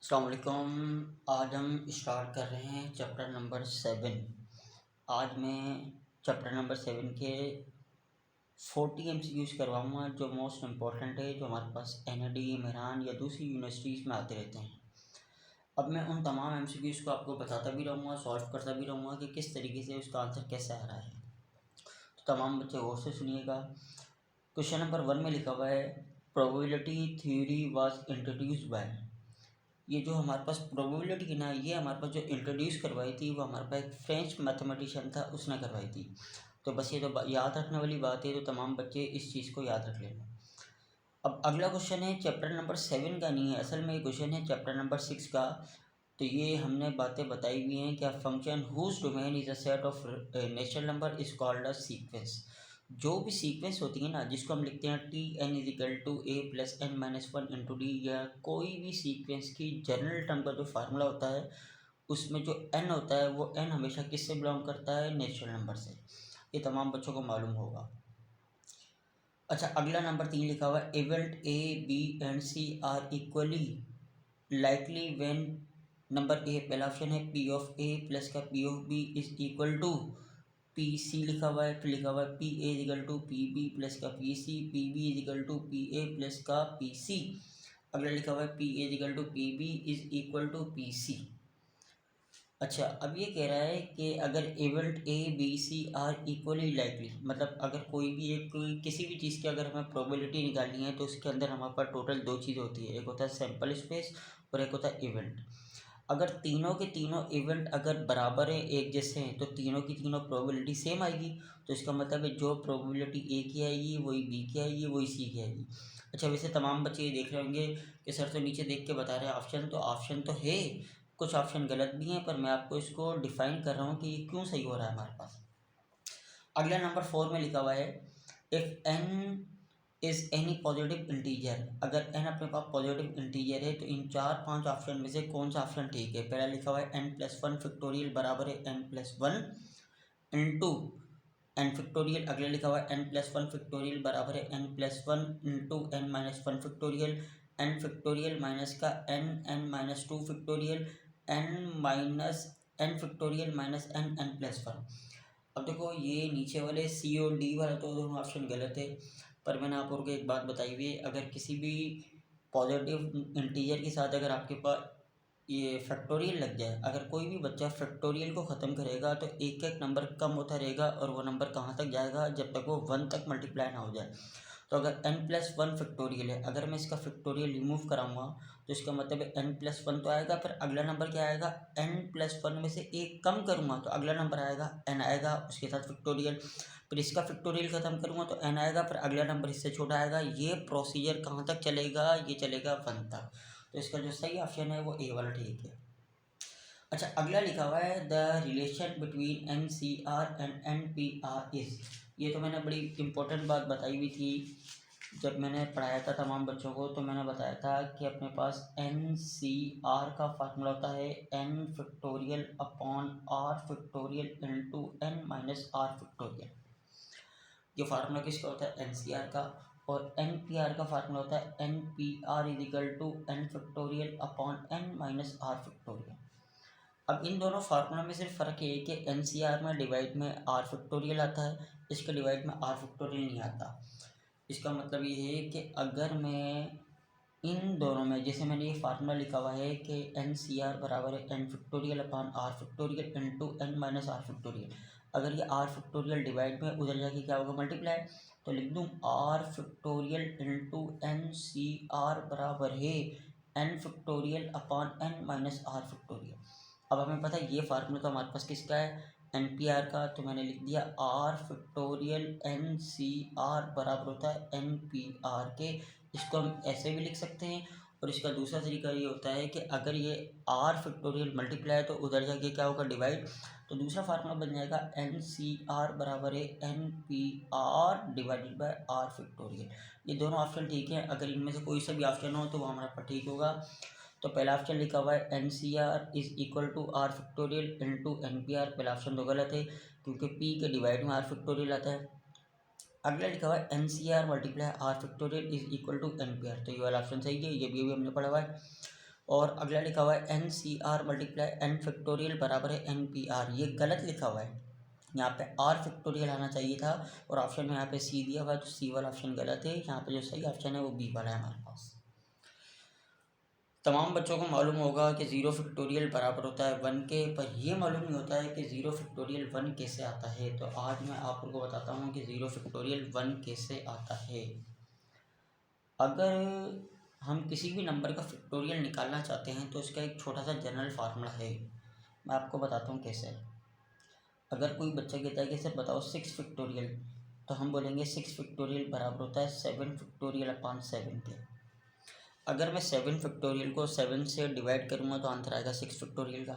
अस्सलाम वालेकुम। आज हम स्टार्ट कर रहे हैं चैप्टर नंबर 7। आज मैं चैप्टर नंबर 7 के 40 MCQs करवाऊँगा जो मोस्ट इम्पॉर्टेंट है, जो हमारे पास NID, मेहरान या दूसरी यूनिवर्सिटीज़ में आते रहते हैं। अब मैं उन तमाम MCQs को आपको बताता भी रहूँगा, सॉल्व करता भी रहूँगा कि किस तरीके से उसका आंसर कैसे आ रहा है। तो तमाम बच्चे गौर से सुनिएगा। क्वेश्चन नंबर 1 में लिखा हुआ है, probability theory was introduced by. ये जो हमारे पास प्रोबेबिलिटी की ना, ये हमारे पास जो इंट्रोड्यूस करवाई थी वो हमारे पास एक फ्रेंच मैथमेटिशियन था, उसने करवाई थी। तो बस ये तो याद रखने वाली बात है, तो तमाम बच्चे इस चीज़ को याद रख लेना। अब अगला क्वेश्चन है चैप्टर नंबर 7 का नहीं है, असल में ये क्वेश्चन है चैप्टर नंबर 6 का। तो ये हमने बातें बताई हुई हैं कि function whose domain is a set of natural number is called a sequence. जो भी सीक्वेंस होती है ना, जिसको हम लिखते हैं T(n=a+n-1)(डी), या कोई भी सीक्वेंस की जनरल टर्म का जो फार्मूला होता है उसमें जो n होता है वो n हमेशा किससे बिलोंग करता है? नेचुरल नंबर से। ये तमाम बच्चों को मालूम होगा। अच्छा, अगला नंबर 3 लिखा हुआ है, event A, B and C are equally likely when number A, पहला ऑप्शन है P ऑफ A प्लस का P of B is equal to P C लिखा हुआ है, फिर लिखा हुआ है P A is equal to P B plus का P C, P B is equal to P A plus का पी सी। अगला लिखा हुआ है P A is equal to P B is equal to P C. अच्छा, अब ये कह रहा है कि अगर event A B C are equally likely, मतलब अगर कोई भी एक किसी भी चीज़ की अगर हमें प्रोबेबिलिटी निकालनी है तो उसके अंदर हमारे पास टोटल दो चीज़ होती है, एक होता है सैम्पल स्पेस और एक होता है इवेंट। अगर तीनों के तीनों इवेंट अगर बराबर हैं, एक जैसे हैं, तो तीनों की तीनों प्रोबेबिलिटी सेम आएगी। तो इसका मतलब है जो प्रोबेबिलिटी ए की आएगी वही बी की आएगी, वही सी की आएगी। अच्छा, वैसे तमाम बच्चे ये देख रहे होंगे कि सर तो नीचे देख के बता रहे हैं ऑप्शन, तो ऑप्शन तो है, कुछ ऑप्शन गलत भी हैं, पर मैं आपको इसको डिफाइन कर रहा हूँ कि ये क्यों सही हो रहा है हमारे पास। अगला नंबर 4 में लिखा हुआ है, if n is any positive integer. अगर n अपने पास पॉजिटिव इंटीजर है तो इन 4-5 ऑप्शन में से कौन सा ऑप्शन ठीक है? पहला लिखा हुआ है n+1 फैक्टोरियल बराबर है n+1 इंटू n फैक्टोरियल। अगला लिखा हुआ है n+1 फैक्टोरियल बराबर है n+1 into n-1 factorial, n factorial minus का n(n-2) factorial, n factorial minus n(n+1). अब देखो, ये नीचे वाले सी और डी वाला तो दोनों ऑप्शन गलत है, पर मैंने आप लोगों को एक बात बताई हुई है, अगर किसी भी पॉजिटिव इंटीजर के साथ अगर आपके पास ये फैक्टोरियल लग जाए, अगर कोई भी बच्चा फैक्टोरियल को ख़त्म करेगा तो एक एक नंबर कम होता रहेगा, और वो नंबर कहाँ तक जाएगा? जब तक वो 1 तक मल्टीप्लाई ना हो जाए। तो अगर n+1 फैक्टोरियल है, अगर मैं इसका फैक्टोरियल रिमूव कराऊंगा तो इसका मतलब है n+1 तो आएगा, फिर अगला नंबर क्या आएगा? n+1 में से एक कम करूंगा तो अगला नंबर आएगा n आएगा, उसके साथ फैक्टोरियल, फिर इसका फैक्टोरियल ख़त्म करूंगा तो n आएगा, फिर अगला नंबर इससे छोटा आएगा। ये प्रोसीजर कहाँ तक चलेगा? ये चलेगा 1 तक। तो इसका जो सही ऑप्शन है वो ए वाला ठीक है। अच्छा, अगला लिखा हुआ है, the relation between NCR and NPR is. ये तो मैंने बड़ी इंपॉर्टेंट बात बताई हुई थी जब मैंने पढ़ाया था तमाम बच्चों को, तो मैंने बताया था कि अपने पास NCR का फार्मूला होता है n factorial upon r factorial into n-r factorial. ये फार्मूला किसका होता है? NCR का। और NPR का फार्मूला होता है NPR is equal to n factorial upon n-r factorial. अब इन दोनों फार्मूला में सिर्फ फ़र्क ये है कि NCR में डिवाइड में r फैक्टोरियल आता है, इसके डिवाइड में r फैक्टोरियल नहीं आता। इसका मतलब ये है कि अगर मैं इन दोनों में, जैसे मैंने ये फार्मूला लिखा हुआ है कि NCR बराबर है n factorial upon r factorial into n-r factorial, अगर ये r फैक्टोरियल डिवाइड में उधर जाके क्या होगा? मल्टीप्लाई। तो लिख दूँ r फैक्टोरियल इंटू NCR बराबर है n factorial upon n-r factorial. अब हमें पता है ये फार्मूला तो हमारे पास किसका है? NPR का। तो मैंने लिख दिया r फैक्टोरियल NCR बराबर होता है NPR के। इसको हम ऐसे भी लिख सकते हैं, और इसका दूसरा तरीका ये होता है कि अगर ये r फैक्टोरियल मल्टीप्लाई तो उधर जाके क्या होगा? डिवाइड। तो दूसरा फार्मूला बन जाएगा NCR बराबर है NPR divided by r factorial. ये दोनों ऑप्शन ठीक है, अगर इनमें से कोई सा भी ऑप्शन हो तो वो हमारा पर ठीक होगा। तो पहला ऑप्शन लिखा हुआ है NCR is equal to r factorial into NPR, पहला ऑप्शन तो गलत है क्योंकि p के डिवाइड में r फैक्टोरियल आता है। अगला लिखा हुआ है NCR multiply r factorial is equal to NPR, तो ये वाला ऑप्शन सही है, ये भी हमने पढ़ा हुआ है। और अगला लिखा हुआ है N C R multiply N factorial बराबर है एन पी आर, ये गलत लिखा हुआ है, यहाँ पे आर फैक्टोरियल आना चाहिए था और ऑप्शन में यहाँ पे सी दिया हुआ है, तो सी वाला ऑप्शन गलत है। यहाँ पे जो सही ऑप्शन है वो बी वाला है हमारे पास। तमाम बच्चों को मालूम होगा कि ज़ीरो फैक्टोरियल बराबर होता है 1 के, पर यह मालूम नहीं होता है कि ज़ीरो फैक्टोरियल 1 कैसे आता है। तो आज मैं आप लोगों को बताता हूँ कि ज़ीरो फैक्टोरियल 1 कैसे आता है। अगर हम किसी भी नंबर का फैक्टोरियल निकालना चाहते हैं तो इसका एक छोटा सा जनरल फार्मूला है, मैं आपको बताता हूँ कैसे। अगर कोई बच्चा कहता है कि सर बताओ 6 फैक्टोरियल, तो हम बोलेंगे 6 फैक्टोरियल बराबर होता है 7 फैक्टोरियल अपॉन 7 के। अगर मैं 7 फैक्टोरियल को 7 से डिवाइड करूँगा तो आंसर आएगा 6 फैक्टोरियल का।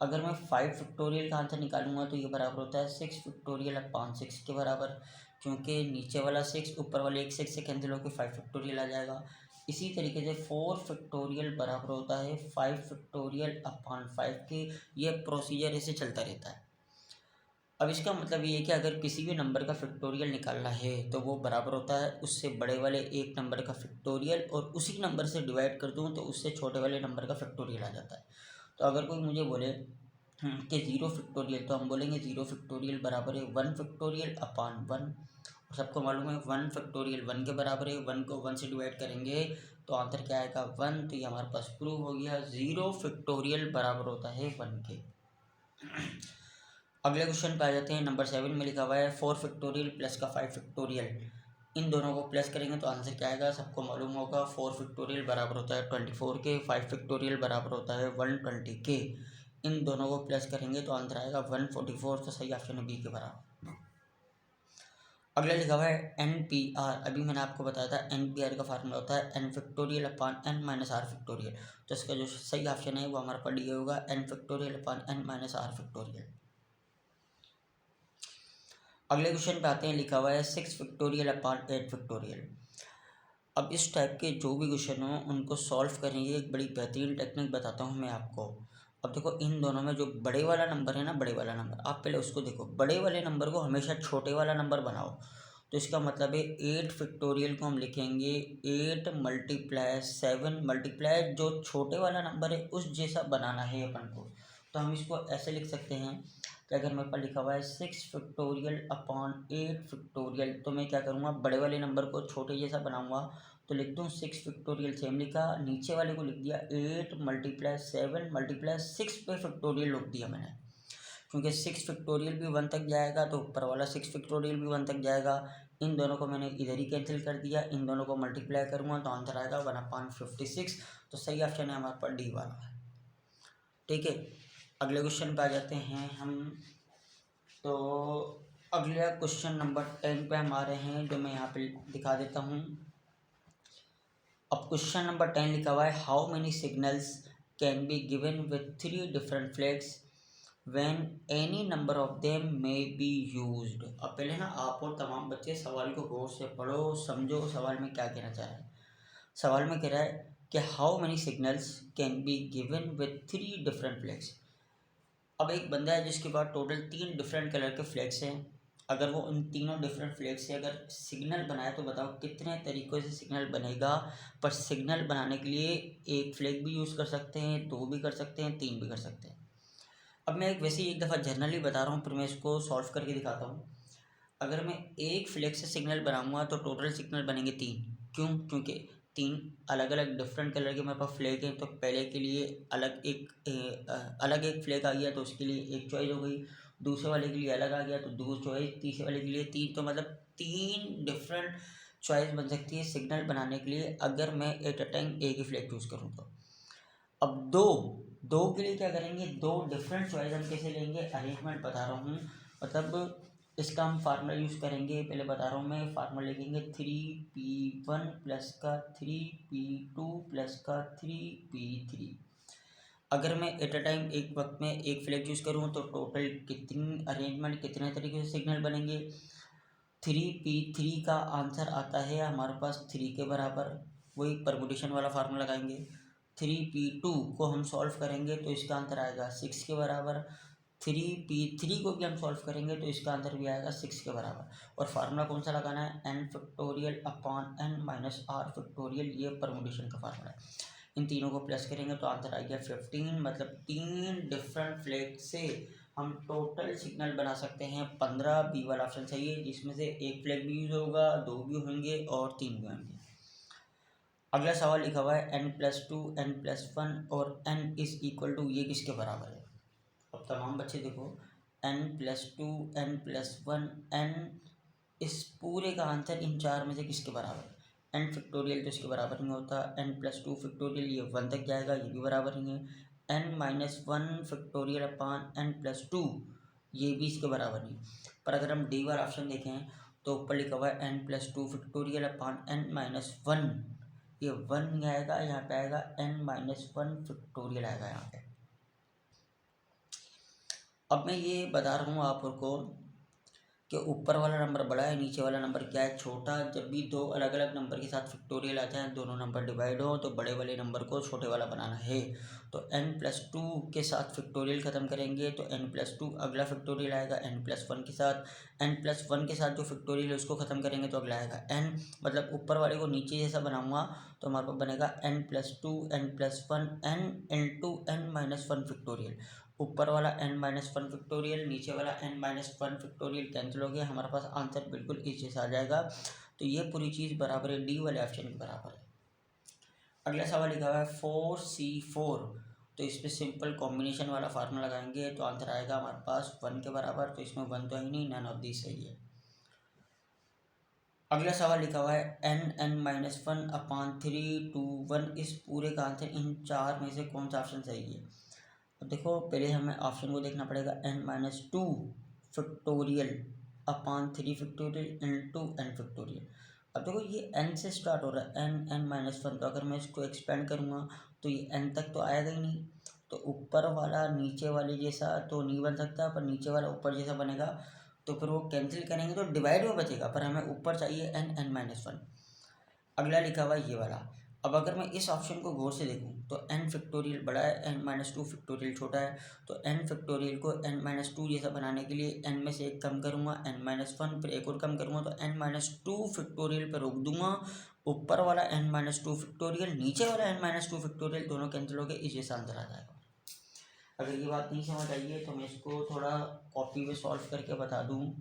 अगर मैं 5 फैक्टोरियल का आंसर निकालूंगा तो ये बराबर होता है 6 फैक्टोरियल अपॉन 6 के बराबर, क्योंकि नीचे वाला 6 ऊपर वाले एक 6 से कैंसिल होकर 5 फैक्टोरियल आ जाएगा। इसी तरीके से 4 फैक्टोरियल बराबर होता है 5 फैक्टोरियल अपॉन 5 के। ये प्रोसीजर ऐसे चलता रहता है। अब इसका मतलब ये है कि अगर किसी भी नंबर का फैक्टोरियल निकालना है तो वो बराबर होता है उससे बड़े वाले एक नंबर का फैक्टोरियल, और उसी नंबर से डिवाइड कर दूँ तो उससे छोटे वाले नंबर का फैक्टोरियल आ जाता है। तो अगर कोई मुझे बोले कि ज़ीरो फैक्टोरियल, तो हम बोलेंगे ज़ीरो फैक्टोरियल बराबर है 1 फैक्टोरियल अपॉन 1। और सबको मालूम है 1 फैक्टोरियल 1 के बराबर है, 1 को 1 से डिवाइड करेंगे तो आंसर क्या आएगा 1। तो ये हमारे पास प्रूव हो गया, ज़ीरो फैक्टोरियल बराबर होता है 1 के। अगले क्वेश्चन पे आ जाते हैं। नंबर 7 में लिखा हुआ है 4 फैक्टोरियल प्लस का 5 फैक्टोरियल, इन दोनों को प्लस करेंगे तो आंसर क्या आएगा, सबको मालूम होगा 4 फैक्टोरियल बराबर होता है 24 के, 5 फैक्टोरियल बराबर होता है 120 के। इन दोनों को प्लस करेंगे तो आंसर आएगा 144। तो सही ऑप्शन है बी के बराबर। अगला लिखा हुआ है एन पी आर। अभी मैंने आपको बताया था एन पी आर का फार्मूला होता है N factorial upon N minus R factorial. तो इसका जो सही ऑप्शन है वो हमारा पर डी होगा N factorial upon N minus R factorial. अगले क्वेश्चन पे आते हैं। लिखा हुआ है 6 फैक्टोरियल अपॉन 8 फैक्टोरियल। अब इस टाइप के जो भी क्वेश्चन हो उनको सॉल्व करेंगे, एक बड़ी बेहतरीन टेक्निक बताता हूँ मैं आपको। अब देखो इन दोनों में जो बड़े वाला नंबर है ना, बड़े वाला नंबर आप पहले उसको देखो, बड़े वाले नंबर को हमेशा छोटे वाला नंबर बनाओ। तो इसका मतलब है 8 फैक्टोरियल को हम लिखेंगे 8 मल्टीप्लाई 7 मल्टीप्लाई जो छोटे वाला नंबर है उस जैसा बनाना है अपन को। तो हम इसको ऐसे लिख सकते हैं कि अगर मेरे पास लिखा हुआ है 6 फैक्टोरियल अपॉन 8 फैक्टोरियल, तो मैं क्या करूँगा बड़े वाले नंबर को छोटे जैसा बनाऊँगा। तो लिख दूँ 6 फैक्टोरियल, सेम लिखा, नीचे वाले को लिख दिया 8 मल्टीप्लाई 7 मल्टीप्लाई 6 पे फैक्टोरियल लिख दिया मैंने, क्योंकि 6 फैक्टोरियल भी 1 तक जाएगा तो ऊपर वाला 6 फैक्टोरियल भी 1 तक जाएगा। इन दोनों को मैंने इधर ही कैंसिल कर दिया, इन दोनों को मल्टीप्लाई करूँगा तो आंसर आएगा 1/56। तो सही ऑप्शन है हमारे पास डी वाला। ठीक है, अगले क्वेश्चन पे आ जाते हैं हम। तो अगला क्वेश्चन नंबर 10 पे हम आ रहे हैं, जो मैं यहाँ पे दिखा देता हूँ। अब क्वेश्चन नंबर 10 लिखा हुआ है how many signals can be given with 3 different flags when any number of them may be used. अब पहले ना आप और तमाम बच्चे सवाल को गौर से पढ़ो, समझो सवाल में क्या कहना चाह रहा है। सवाल में कह रहा है कि how many signals can be given with 3 different flags. अब एक बंदा है जिसके पास टोटल 3 डिफरेंट कलर के फ्लैग्स हैं। अगर वो उन तीनों डिफरेंट फ्लैग से अगर सिग्नल बनाए तो बताओ कितने तरीक़ों से सिग्नल बनेगा। पर सिग्नल बनाने के लिए एक फ्लैग भी यूज़ कर सकते हैं, 2 भी कर सकते हैं, 3 भी कर सकते हैं। अब मैं वैसे ही एक दफ़ा जनरली बता रहा हूँ, फिर मैं इसको सॉल्व करके दिखाता हूँ। अगर मैं एक फ्लैग से सिग्नल बनाऊँगा तो टोटल सिग्नल बनेंगे 3। क्यों? क्योंकि 3 अलग अलग डिफरेंट कलर के मेरे पास फ्लैग हैं। तो पहले के लिए अलग एक फ्लैग आ गया तो उसके लिए एक चॉइस हो गई, दूसरे वाले के लिए अलग आ गया तो 2 चॉइस, तीसरे वाले के लिए 3। तो मतलब 3 डिफरेंट चॉइस बन सकती है सिग्नल बनाने के लिए अगर मैं एट अ टाइम एक ही फ्लैग चूज़ करूँ तो। अब दो के लिए क्या करेंगे, 2 डिफरेंट चॉइस हम कैसे लेंगे, अरेंजमेंट बता रहा हूँ। मतलब इसका हम फार्मूला यूज़ करेंगे, पहले बता रहा हूँ मैं। फार्मूला लिखेंगे 3p1 प्लस का 3p2 प्लस का 3p3। अगर मैं एट अ टाइम एक वक्त में एक फ्लैग यूज़ करूँ तो टोटल कितनी अरेंजमेंट, कितने तरीके से सिग्नल बनेंगे। 3p3 का आंसर आता है हमारे पास 3 के बराबर, वही परमुटेशन वाला फार्मूला लगाएंगे। 3p2 को हम सॉल्व करेंगे तो इसका आंसर आएगा 6 के बराबर। 3p3 को भी हम सॉल्व करेंगे तो इसका आंसर भी आएगा 6 के बराबर। और फार्मूला कौन सा लगाना है, n factorial upon n minus R factorial, ये परमुटेशन का फार्मूला है। इन तीनों को प्लस करेंगे तो आंसर आ गया 15। मतलब 3 डिफरेंट फ्लैग से हम टोटल सिग्नल बना सकते हैं 15। बी वाला ऑप्शन सही है, जिसमें से एक फ्लैग भी यूज होगा, 2 भी होंगे और 3 भी होंगे। अगला सवाल लिखा हुआ है n+2 n+1 और n इज इक्वल टू, ये किसके बराबर है। अब तमाम बच्चे देखो, n+2 n+1 n, इस पूरे का आंसर इन चार में से किसके बराबर है। n फैक्टोरियल तो इसके बराबर नहीं होता, n+2 फैक्टोरियल ये 1 तक जाएगा, ये भी बराबर नहीं है। n-1 फैक्टोरियल अपान n+2 ये भी इसके बराबर नहीं। पर अगर हम डी वाला ऑप्शन देखें तो ऊपर लिखा हुआ है n+2 फैक्टोरियल अपान n-1, ये 1 नहीं आएगा, यहाँ पे आएगा n-1 फैक्टोरियल आएगा यहाँ पे। अब मैं ये बता रहा हूँ आपको कि ऊपर वाला नंबर बड़ा है, नीचे वाला नंबर क्या है, छोटा। जब भी दो अलग अलग नंबर के साथ फैक्टोरियल आ जाए, दोनों नंबर डिवाइड हो, तो बड़े वाले नंबर को छोटे वाला बनाना है। तो n+2 के साथ फैक्टोरियल ख़त्म करेंगे तो n+2, अगला फैक्टोरियल आएगा n+1 के साथ, n+1 के साथ जो फैक्टोरियल है उसको ख़त्म करेंगे तो अगला आएगा n। मतलब ऊपर वाले को नीचे जैसा बनाऊंगा तो हमारे पास बनेगा n+2 n+1 n into n-1 factorial. ऊपर वाला n-1 फैक्टोरियल, नीचे वाला n-1 फैक्टोरियल कैंसिल हो गया, हमारे पास आंसर बिल्कुल इस जैसा आ जाएगा। तो ये पूरी चीज़ बराबर है, डी वाले ऑप्शन के बराबर है। अगला सवाल लिखा हुआ है 4C4, तो इस पर सिंपल कॉम्बिनेशन वाला फार्मूला लगाएंगे तो आंसर आएगा हमारे पास 1 के बराबर। तो इसमें 1 तो है नहीं, नन ऑफ दिस सही है। अगला सवाल लिखा हुआ है n-1 अपान 3 2 1, इस पूरे का आंसर इन चार में से कौन सा ऑप्शन सही है। अब देखो, पहले हमें ऑप्शन को देखना पड़ेगा, n-2 फैक्टोरियल अपान 3 फैक्टोरियल इंटू n फैक्टोरियल। अब देखो ये n से स्टार्ट हो रहा है, n-1, तो अगर मैं इसको एक्सपेंड करूँगा तो ये n तक तो आएगा ही नहीं। तो ऊपर वाला नीचे वाले जैसा तो नहीं बन सकता, पर नीचे वाला ऊपर जैसा बनेगा, तो फिर वो कैंसिल करेंगे तो डिवाइड में बचेगा, पर हमें ऊपर चाहिए n-1। अगला लिखा हुआ ये वाला। अब अगर मैं इस ऑप्शन को गौर से देखूं तो n फैक्टोरियल बड़ा है, n-2 फैक्टोरियल छोटा है। तो n फैक्टोरियल को n-2 जैसा बनाने के लिए n में से एक कम करूंगा, n-1, फिर एक और कम करूंगा तो n-2 फैक्टोरियल पर रोक दूंगा। ऊपर वाला n-2 फैक्टोरियल, नीचे वाला n-2 फैक्टोरियल, दोनों कैंसिल हो गए, इस जैसा आंसर आ जाएगा। अगर ये बात नहीं समझ आई है तो मैं इसको थोड़ा कॉपी में सॉल्व करके बता दूँ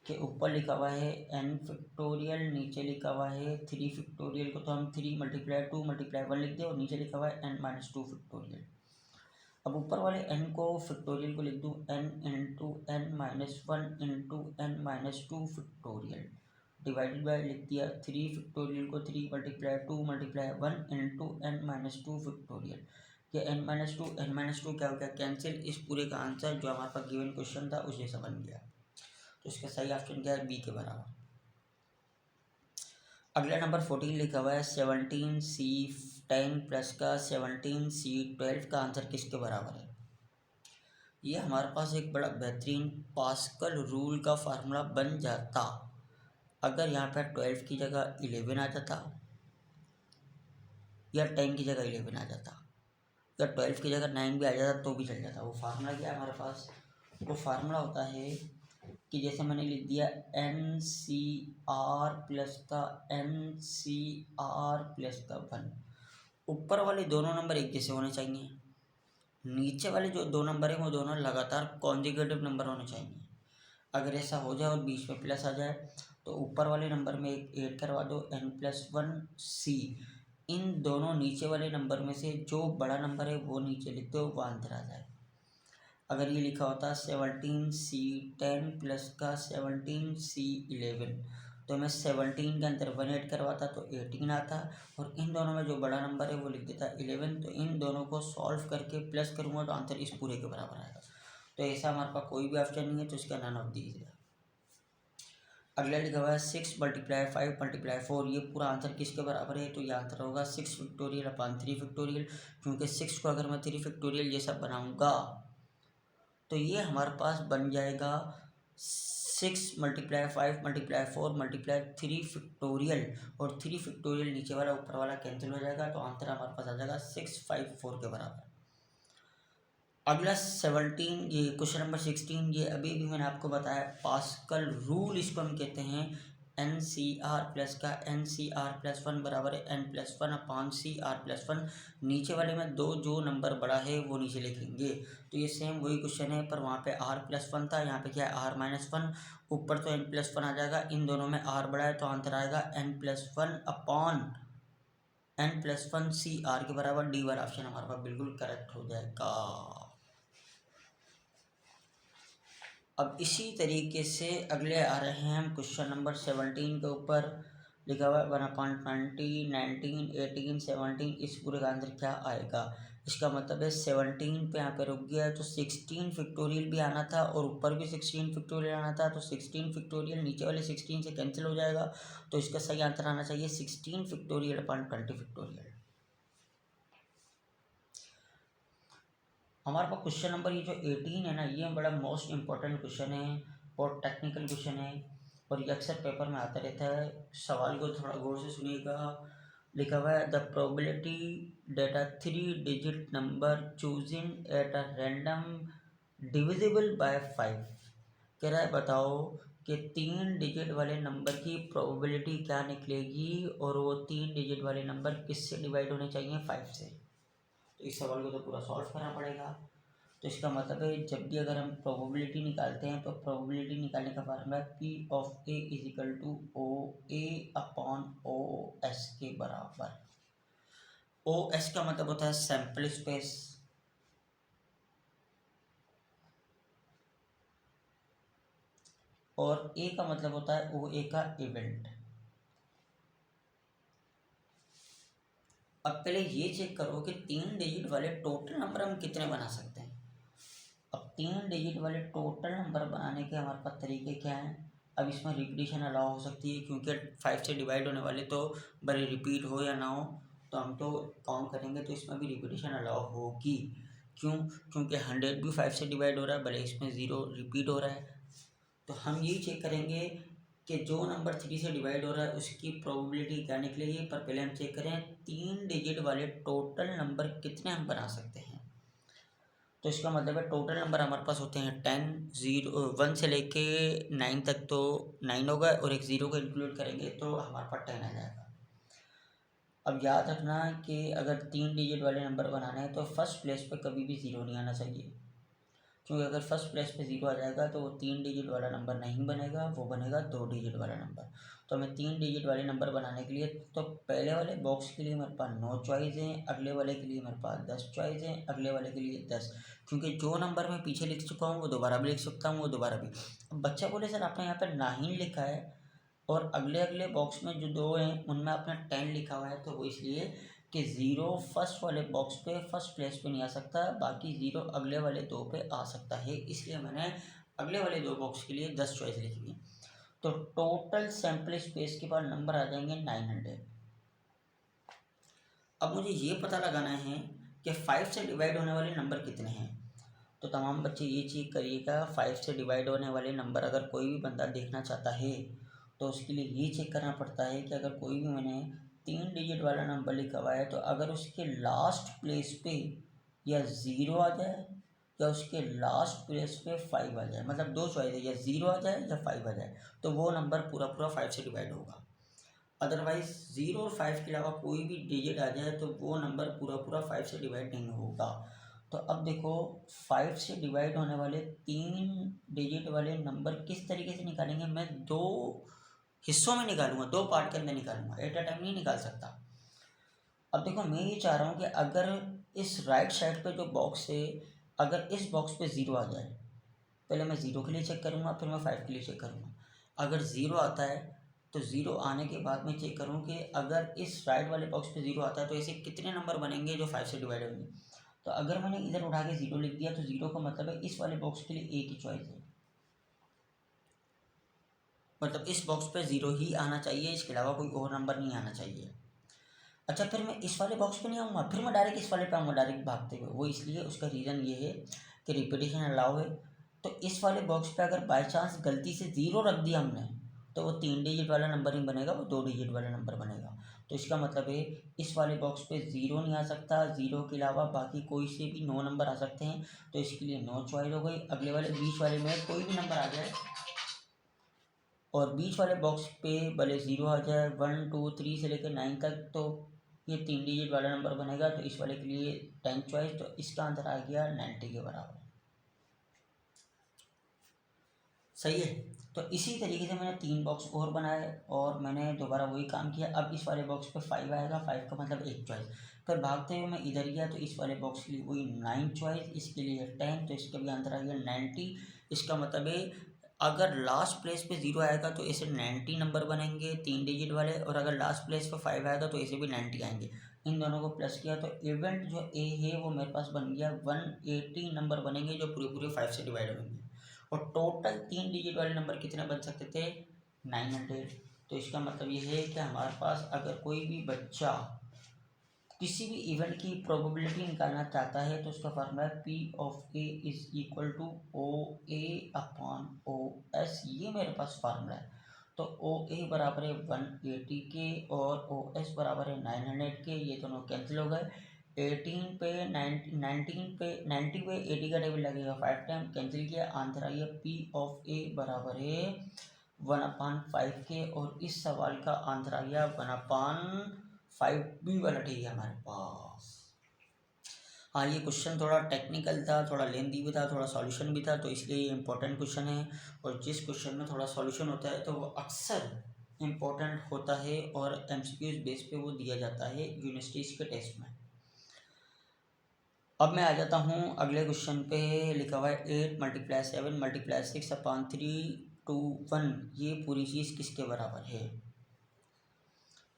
कि ऊपर लिखा हुआ है n फैक्टोरियल, नीचे लिखा हुआ है 3 फैक्टोरियल को तो हम 3 × 2 × 1 लिख दें, और नीचे लिखा हुआ है n-2 फैक्टोरियल। अब ऊपर वाले n को फैक्टोरियल को लिख दूँ n into n-1 into n-2 factorial, divided by लिख दिया 3 फैक्टोरियल को 3 × 2 × 1 इंटू n-2 फैक्टोरियल। ये n-2 n-2 क्या हो गया, कैंसिल। इस पूरे का आंसर जो हमारे पास गिवन क्वेश्चन था उस जैसा बन गया। तो इसका सही ऑप्शन क्या है, बी के बराबर। अगला नंबर 14 लिखा हुआ है 17C10 प्लस का 17C12 का आंसर किसके बराबर है। ये हमारे पास एक बड़ा बेहतरीन पास्कल रूल का फार्मूला बन जाता अगर यहाँ पर 12 की जगह 11 आ जाता, या 10 की जगह 11 आ जाता, या 12 की जगह 9 भी आ जाता तो भी चल जाता। वो फार्मूला क्या है हमारे पास, वो फार्मूला होता है कि जैसे मैंने लिख दिया NCR प्लस का NCR प्लस का 1, ऊपर वाले दोनों नंबर एक जैसे होने चाहिए, नीचे वाले जो दो नंबर हैं वो दोनों लगातार कॉन्जिक्यूटिव नंबर होने चाहिए। अगर ऐसा हो जाए और बीच में प्लस आ जाए तो ऊपर वाले नंबर में एक ऐड करवा दो n+1C, इन दोनों नीचे वाले नंबर में से जो बड़ा नंबर है वो नीचे लिख दो, वो आंसर आ जाए। अगर ये लिखा होता 17C10 प्लस का 17C11, तो मैं 17 के अंदर 1 ऐड करवाता तो 18 आता, और इन दोनों में जो बड़ा नंबर है वो लिख देता 11। तो इन दोनों को सॉल्व करके प्लस करूँगा तो आंसर इस पूरे के बराबर आएगा। तो ऐसा हमारे पास कोई भी ऑप्शन नहीं है, तो इसका नन ऑफ दीज है। अगला लिखा हुआ है 6 × 5 × 4, ये पूरा आंसर किसके बराबर है। तो ये आंसर होगा 6 फैक्टोरियल अपान 3 फैक्टोरियल, क्योंकि 6 को अगर मैं 3 फैक्टोरियल जैसा बनाऊँगा तो ये हमारे पास बन जाएगा 6 × 5 × 4 × 3 फैक्टोरियल, और 3 फैक्टोरियल नीचे वाला ऊपर वाला कैंसिल हो जाएगा, तो आंसर हमारे पास आ जाएगा 654 के बराबर। अगला 17, ये क्वेश्चन नंबर 16, ये अभी भी मैंने आपको बताया पास्कल रूल इसको हम कहते हैं एन सी आर प्लस का N C R plus one बराबर है N plus one upon C R plus one. नीचे वाले में दो जो नंबर बड़ा है वो नीचे लिखेंगे। तो ये सेम वही क्वेश्चन है, पर वहाँ पे आर प्लस वन था, यहाँ पे क्या है आर माइनस वन। ऊपर तो एन प्लस वन आ जाएगा, इन दोनों में आर बड़ा है तो आंसर आएगा N plus one upon N plus one C R के बराबर। डी वाला ऑप्शन हमारे पास बिल्कुल करेक्ट हो जाएगा। अब इसी तरीके से अगले आ रहे हैं हम क्वेश्चन नंबर 17 के ऊपर। लिखा हुआ है 1/20, 19, 18, 17, इस पूरे का आंसर क्या आएगा। इसका मतलब है 17 पे यहाँ पे रुक गया है, तो 16 फैक्टोरियल भी आना था और ऊपर भी 16 फैक्टोरियल आना था। तो 16 फैक्टोरियल नीचे वाले 16 से कैंसिल हो जाएगा, तो इसका सही आंसर आना चाहिए 16 फैक्टोरियल अपॉन 20 फैक्टोरियल। हमारे पास क्वेश्चन नंबर ये जो 18 है ना, ये बड़ा मोस्ट इंपॉर्टेंट क्वेश्चन है और टेक्निकल क्वेश्चन है और ये अक्सर पेपर में आता रहता है। सवाल को थोड़ा गौर से सुनिएगा। लिखा हुआ है the probability that a 3 digit number choosing at a random divisible by 5। कह रहा है बताओ कि 3 डिजिट वाले नंबर की प्रोबेबिलिटी क्या निकलेगी और वो 3 डिजिट वाले नंबर किससे डिवाइड होने चाहिए 5 से। तो इस सवाल को तो पूरा सॉल्व करना पड़ेगा। तो इसका मतलब है जब भी अगर हम प्रोबेबिलिटी निकालते हैं तो प्रोबेबिलिटी निकालने का formula P of A is equal to O A upon O S के बराबर। ओ एस का मतलब होता है सैंपल स्पेस और ए का मतलब होता है ओ ए का इवेंट। अब पहले ये चेक करो कि 3 डिजिट वाले टोटल नंबर हम कितने बना सकते हैं। अब 3 डिजिट वाले टोटल नंबर बनाने के हमारे पास तरीके क्या हैं। अब इसमें रिपीटिशन अलाउ हो सकती है क्योंकि 5 से डिवाइड होने वाले तो भले रिपीट हो या ना हो तो हम तो काउंट करेंगे तो इसमें भी रिपीटिशन अलाउ होगी। क्यों? क्योंकि 100 भी 5 से डिवाइड हो रहा है, भले इसमें 0 रिपीट हो रहा है। तो हम यही चेक करेंगे कि जो नंबर 3 से डिवाइड हो रहा है उसकी प्रोबेबिलिटी क्या निकलेगी। पर पहले हम चेक करें 3 डिजिट वाले टोटल नंबर कितने हम बना सकते हैं। तो इसका मतलब है टोटल नंबर हमारे पास होते हैं 10, 1 से लेके 9 तक, तो 9 होगा और एक 0 को इंक्लूड करेंगे तो हमारे पास 10 आ जाएगा। अब याद रखना कि अगर 3 डिजिट वाले नंबर बनाने हैं तो फर्स्ट प्लेस पे कभी भी 0 नहीं आना चाहिए, क्योंकि अगर फर्स्ट प्लेस पे 0 आ जाएगा तो वो 3 डिजिट वाला नंबर नहीं बनेगा, वो बनेगा 2 डिजिट वाला नंबर। तो हमें 3 डिजिट वाले नंबर बनाने के लिए तो पहले वाले बॉक्स के लिए मेरे पास 9 चॉइस हैं, अगले वाले के लिए मेरे पास 10 चॉइस हैं, अगले वाले के लिए 10, क्योंकि जो नंबर मैं पीछे लिख चुका हूँ वो दोबारा भी लिख सकता हूँ, वो दोबारा भी। अब बच्चा बोले सर आपने यहाँ पर 9 लिखा है और अगले अगले बॉक्स में जो 2 हैं उनमें आपने 10 लिखा हुआ है, तो वो इसलिए कि 0 फर्स्ट वाले बॉक्स पे फर्स्ट प्लेस पे नहीं आ सकता, बाकी 0 अगले वाले 2 पे आ सकता है, इसलिए मैंने अगले वाले 2 बॉक्स के लिए 10 चॉइस लिखी है। तो टोटल सैंपल स्पेस के बाद नंबर आ जाएंगे 900। अब मुझे ये पता लगाना है कि 5 से डिवाइड होने वाले नंबर कितने हैं। तो तमाम बच्चे ये चेक करिएगा, 5 से डिवाइड होने वाले नंबर अगर कोई भी बंदा देखना चाहता है तो उसके लिए ये चेक करना पड़ता है कि अगर कोई भी मैंने 3 डिजिट वाला नंबर लिखा हुआ है तो अगर उसके लास्ट प्लेस पे या 0 आ जाए या उसके लास्ट प्लेस पे 5 आ जाए, मतलब 2 चॉइस है, या 0 आ जाए या 5 आ जाए, तो वो नंबर पूरा पूरा 5 से डिवाइड होगा। अदरवाइज 0 और 5 के अलावा कोई भी डिजिट आ जाए तो वो नंबर पूरा पूरा 5 से डिवाइड नहीं होगा। तो अब देखो 5 से डिवाइड होने वाले 3 डिजिट वाले नंबर किस तरीके से निकालेंगे। मैं 2 हिस्सों में निकालूंगा, 2 पार्ट के अंदर निकालूंगा, एट अ टाइम नहीं निकाल सकता। अब देखो मैं ये चाह रहा हूँ कि अगर इस राइट साइड पे जो बॉक्स है, अगर इस बॉक्स पे 0 आ जाए, पहले मैं 0 के लिए चेक करूँगा फिर मैं 5 के लिए चेक करूँगा। अगर 0 आता है तो 0 आने के बाद मैं चेक करूँ कि अगर इस राइट वाले बॉक्स पे 0 आता है तो ऐसे कितने नंबर बनेंगे जो 5 से डिवाइड होंगे। तो अगर मैंने इधर उठा के 0 लिख दिया तो 0 का मतलब है इस वाले बॉक्स के लिए एक ही चॉइस है, मतलब इस बॉक्स पे 0 ही आना चाहिए, इसके अलावा कोई और नंबर नहीं आना चाहिए। अच्छा फिर मैं इस वाले बॉक्स पे नहीं आऊँगा, फिर मैं डायरेक्ट इस वाले पे आऊँगा डायरेक्ट भागते हुए। वो इसलिए उसका रीज़न ये है कि रिपीटेशन अलाउ है। तो इस वाले बॉक्स पे अगर बाई चांस गलती से 0 रख दिया हमने तो वो 3 डिजिट वाला नंबर नहीं बनेगा, वो 2 डिजिट वाला नंबर बनेगा। तो इसका मतलब है इस वाले बॉक्स पे 0 नहीं आ सकता, 0 के अलावा बाकी कोई से भी 9 नंबर आ सकते हैं, तो इसके लिए 9 चॉइस हो गई। अगले वाले बीच वाले में कोई भी नंबर आ जाए और बीच वाले बॉक्स पे भले 0 आ जाए, 1 2 3 से लेकर 9 तक, तो ये 3 डिजिट वाला नंबर बनेगा। तो इस वाले के लिए 10 चॉइस, तो इसका आंसर आ गया 90 के बराबर। सही है। तो इसी तरीके से मैंने 3 बॉक्स और बनाए और मैंने दोबारा वही काम किया। अब इस वाले बॉक्स पे 5 आएगा, 5 का मतलब 1 चॉइस। फिर भागते हुए मैं इधर गया तो इस वाले बॉक्स के लिए वही 9 चॉइस, इसके लिए 10, तो इसका भी आंसर आ गया 90। इसका मतलब है अगर लास्ट प्लेस पे 0 आएगा तो ऐसे 90 नंबर बनेंगे 3 डिजिट वाले, और अगर लास्ट प्लेस पे 5 आएगा तो ऐसे भी 90 आएंगे। इन दोनों को प्लस किया तो इवेंट जो ए है वो मेरे पास बन गया 180 नंबर बनेंगे, जो पूरे पूरे 5 से डिवाइड होंगे। और टोटल 3 डिजिट वाले नंबर कितने बन सकते थे? 900। तो इसका मतलब ये है कि हमारे पास अगर कोई भी बच्चा किसी भी इवेंट की प्रोबेबिलिटी निकालना चाहता है तो उसका फार्मूला है P of A is equal to O A upon O S. ये मेरे पास फार्मूला है। तो ओ ए बराबर है 180 के और ओ एस बराबर है 900 के। ये दोनों कैंसिल हो गए। 18 पे 19 पे 90 पे 80 का टेबल लगेगा 5 टाइम, कैंसिल किया, आंसर आई है पी ऑफ ए बराबर है 1/5 के। और इस सवाल का आंसर आ गया 1/5 बी वाला ठीक है हमारे पास। हाँ, ये क्वेश्चन थोड़ा टेक्निकल था, थोड़ा लेंदी भी था, थोड़ा सॉल्यूशन भी था, तो इसलिए ये इंपॉर्टेंट क्वेश्चन है। और जिस क्वेश्चन में थोड़ा सॉल्यूशन होता है तो वो अक्सर इम्पोर्टेंट होता है और एमसीक्यूज बेस पे वो दिया जाता है यूनिवर्सिटीज़ के टेस्ट में। अब मैं आ जाता हूँ अगले क्वेश्चन पे। लिखा हुआ है 8 × 7 × 6/3 ये पूरी चीज़ किसके बराबर है?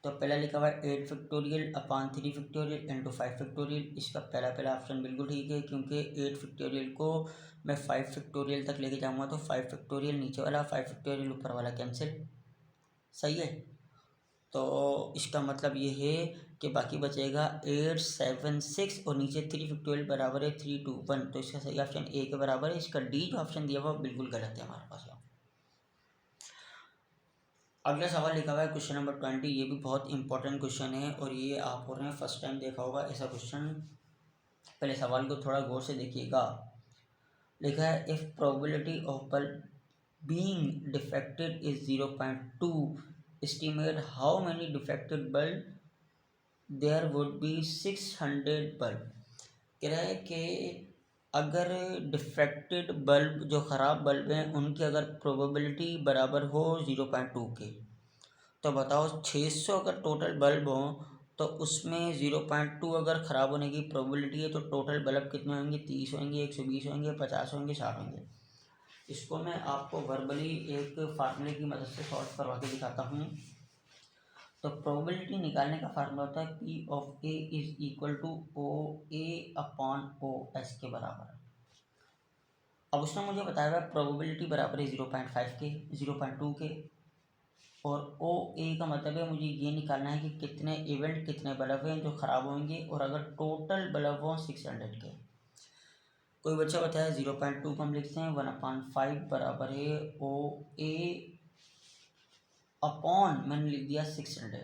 तो पहला लिखा हुआ है 8 factorial upon 3 factorial into 5 factorial. इसका पहला ऑप्शन बिल्कुल ठीक है, क्योंकि 8 फैक्टोरियल को मैं 5 फैक्टोरियल तक लेके जाऊँगा तो 5 फैक्टोरियल नीचे वाला, 5 फैक्टोरियल ऊपर वाला कैंसिल। सही है। तो इसका मतलब ये है कि बाकी बचेगा 8 7 6 और नीचे 3 फैक्टोरियल बराबर है 3 2 1। तो इसका सही ऑप्शन ए के बराबर है। इसका डी जो ऑप्शन दिया हुआ बिल्कुल गलत है हमारे पास। अगला सवाल लिखा हुआ है क्वेश्चन नंबर 20। ये भी बहुत इंपॉर्टेंट क्वेश्चन है और ये आप और ने फर्स्ट टाइम देखा होगा ऐसा क्वेश्चन। पहले सवाल को थोड़ा गौर से देखिएगा। लिखा है if probability of bulb being defected is 0.2, estimate how many defected bulb there would be 600 bulb. कह रहा है कि अगर डिफेक्टेड बल्ब जो ख़राब बल्ब हैं उनकी अगर प्रोबेबिलिटी बराबर हो 0.2 के, तो बताओ 600 अगर टोटल बल्ब हों तो उसमें 0.2 अगर ख़राब होने की प्रोबेबिलिटी है तो टोटल बल्ब कितने होंगे? 30 होंगे, 120 होंगे, 50 होंगे, 60 होंगे। इसको मैं आपको वर्बली एक फार्मूले की मदद से सॉल्व करवा के दिखाता हूँ। तो प्रोबेबिलिटी निकालने का फार्मूला होता है P of A is equal to O A upon O S के बराबर। अब उसने मुझे बताया हुआ प्रोबेबिलिटी बराबर है 0.5 के, 0.2 के, और ओ ए का मतलब है मुझे ये निकालना है कि कितने इवेंट कितने बल्ब हैं जो ख़राब होंगे, और अगर टोटल बल्ब हो 600 के। कोई बच्चा बताया 0.2 को हम लिखते हैं 1/5 बराबर है ओ ए अपॉन मैंने लिख दिया 600।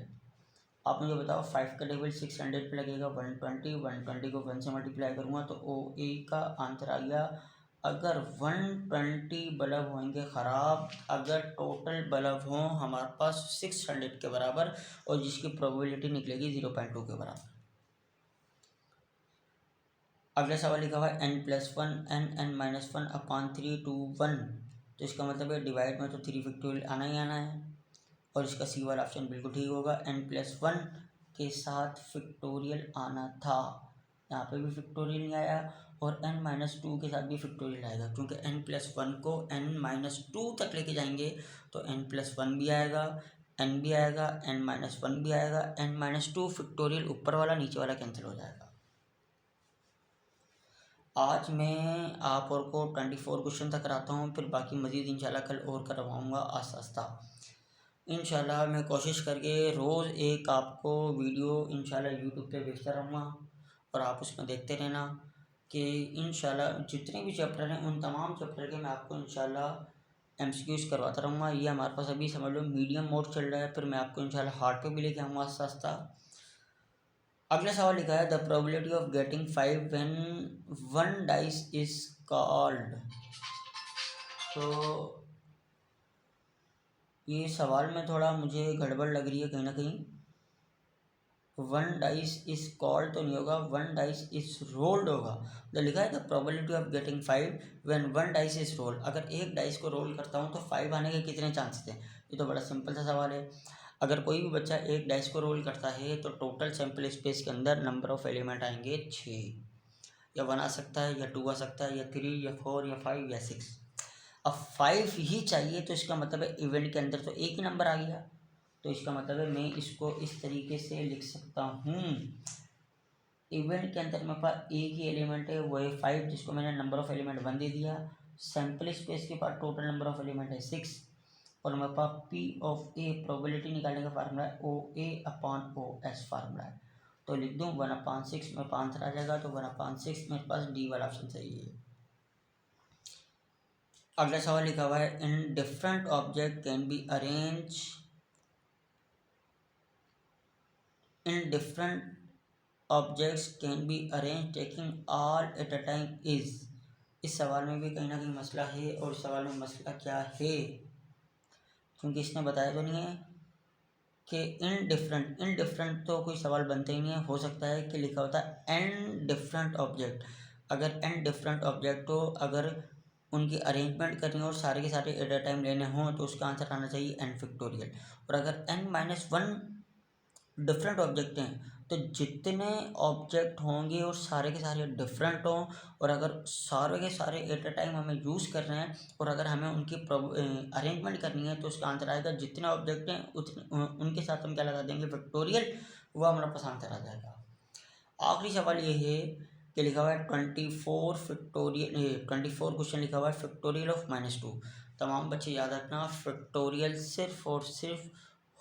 आप मुझे बताओ 5 का टेबल 600 पे लगेगा 120 को 1 से मल्टीप्लाई करूँगा तो ओ ए का आंसर आ गया। अगर 120 बल्ब होंगे ख़राब, अगर टोटल बल्ब हों हमारे पास 600 के बराबर, और जिसकी प्रोबेबिलिटी निकलेगी 0.2 के बराबर। अगला सवाल लिखा हुआ है n+1 n(n-1) 3 2 1। तो इसका मतलब है डिवाइड में तो 3 फैक्टोरियल आना ही आना है, और इसका सी वाला ऑप्शन बिल्कुल ठीक होगा। n+1 के साथ फैक्टोरियल आना था, यहाँ पे भी फैक्टोरियल नहीं आया, और n-2 के साथ भी फैक्टोरियल आएगा, क्योंकि n+1 को n-2 तक लेके जाएंगे तो n+1 भी आएगा, n भी आएगा, n-1 भी आएगा, n-2 फैक्टोरियल ऊपर वाला नीचे वाला कैंसिल हो जाएगा। आज मैं आप और को 24 क्वेश्चन तक कराता हूँ, फिर बाकी मज़ीद इंशाल्लाह कल और करवाऊँगा आस्ता आस्ता। इंशाल्लाह मैं कोशिश करके रोज़ एक आपको वीडियो इंशाल्लाह यूट्यूब पे भेजता रहूँगा, और आप उसमें देखते रहना कि इंशाल्लाह जितने भी चैप्टर हैं उन तमाम चैप्टर के मैं आपको इंशाल्लाह एमसीक्यूज़ करवाता रहूँगा। ये हमारे पास अभी समझ लो मीडियम मोड चल रहा है, फिर मैं आपको इंशाल्लाह हार्ड पे भी लेके आऊँगा आस्ता आस्ता। अगला सवाल लिखा है the probability of getting 5 when 1 dice is called. तो ये सवाल में थोड़ा मुझे गड़बड़ लग रही है कहीं ना कहीं। वन डाइस इज कॉल्ड तो नहीं होगा, वन डाइस इज रोल्ड होगा। तो लिखा है the probability of getting 5 when one dice is roll. अगर एक डाइस को रोल करता हूँ तो 5 आने के कितने चांसेस हैं। ये तो बड़ा सिंपल सा सवाल है। अगर कोई भी बच्चा एक डाइस को रोल करता है तो टोटल सैंपल स्पेस के अंदर नंबर ऑफ एलिमेंट आएंगे 6, या 1 आ सकता है, या 2 आ सकता है, या 3, या 4, या 5, या 6। अब 5 ही चाहिए तो इसका मतलब है इवेंट के अंदर तो एक ही नंबर आ गया। तो इसका मतलब है मैं इसको इस तरीके से लिख सकता हूँ, इवेंट के अंदर मेरे पास एक ही एलिमेंट है, वो है 5, जिसको मैंने नंबर ऑफ एलिमेंट 1 दे दिया। सैंपल स्पेस के पास टोटल नंबर ऑफ एलिमेंट है 6, और मेरे पास पी ऑफ ए प्रोबेबिलिटी निकालने का फार्मूला है ओ A upon O S formula है। तो लिख दूँ 1/6 में 5 आ जाएगा, तो 1/6 मेरे पास डी वाला ऑप्शन सही है। अगला सवाल लिखा हुआ है in different object can be arrange in different objects can be arrange taking all at a time is. इस सवाल में भी कहीं ना कहीं मसला है, और इस सवाल में मसला क्या है, क्योंकि इसने बताया तो नहीं है कि इन डिफरेंट तो कोई सवाल बनते ही नहीं है। हो सकता है कि लिखा होता है एन डिफरेंट ऑब्जेक्ट। अगर एन डिफरेंट ऑब्जेक्ट हो, अगर उनकी अरेंजमेंट करनी हो और सारे के सारे एट अ टाइम लेने हों, तो उसका आंसर आना चाहिए एन फैक्टोरियल। और अगर n-1 डिफरेंट ऑब्जेक्ट हैं तो जितने ऑब्जेक्ट होंगे और सारे के सारे डिफरेंट हों, और अगर सारे के सारे एट अ टाइम हमें यूज़ कर रहे हैं, और अगर हमें उनकी अरेंजमेंट करनी है, तो उसका आंसर आएगा जितने ऑब्जेक्ट हैं उतने उनके साथ हम क्या लगा देंगे फैक्टोरियल, वो हमारा पास आंसर आ जाएगा। आखिरी सवाल ये है कि लिखा हुआ है 24 क्वेश्चन लिखा हुआ है फैक्टोरियल ऑफ -2। तमाम बच्चे याद रखना, फैक्टोरियल सिर्फ और सिर्फ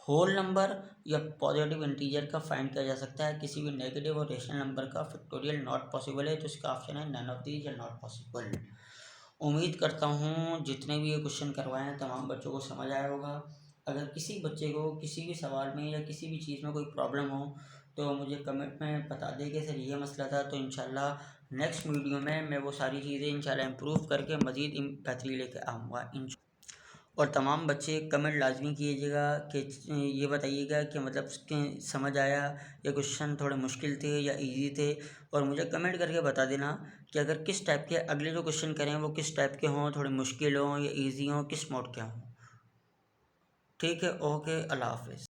होल नंबर या पॉजिटिव इंटीजर का फाइंड किया जा सकता है, किसी भी नेगेटिव और रेशनल नंबर का फैक्टोरियल नॉट पॉसिबल है। तो इसका ऑप्शन है नन ऑफ दीज या नॉट पॉसिबल। उम्मीद करता हूँ जितने भी ये क्वेश्चन करवाए हैं तमाम बच्चों को समझ आया होगा। अगर किसी बच्चे को किसी भी सवाल में या किसी भी चीज़ में कोई प्रॉब्लम हो तो मुझे कमेंट में बता दे कि सर ये मसला था, तो इंशाल्लाह नेक्स्ट वीडियो में मैं वो सारी चीज़ें इंशाल्लाह इम्प्रूव करके मज़ीद बेहतरी लेके आऊँगा। और तमाम बच्चे कमेंट लाजमी कीजिएगा कि ये बताइएगा कि मतलब समझ आया, या क्वेश्चन थोड़े मुश्किल थे या इजी थे। और मुझे कमेंट करके बता देना कि अगर किस टाइप के अगले जो क्वेश्चन करें वो किस टाइप के हों, थोड़े मुश्किल हों या इजी हों, किस मोड के हों। ठीक है, ओके, अल्लाह हाफिज़।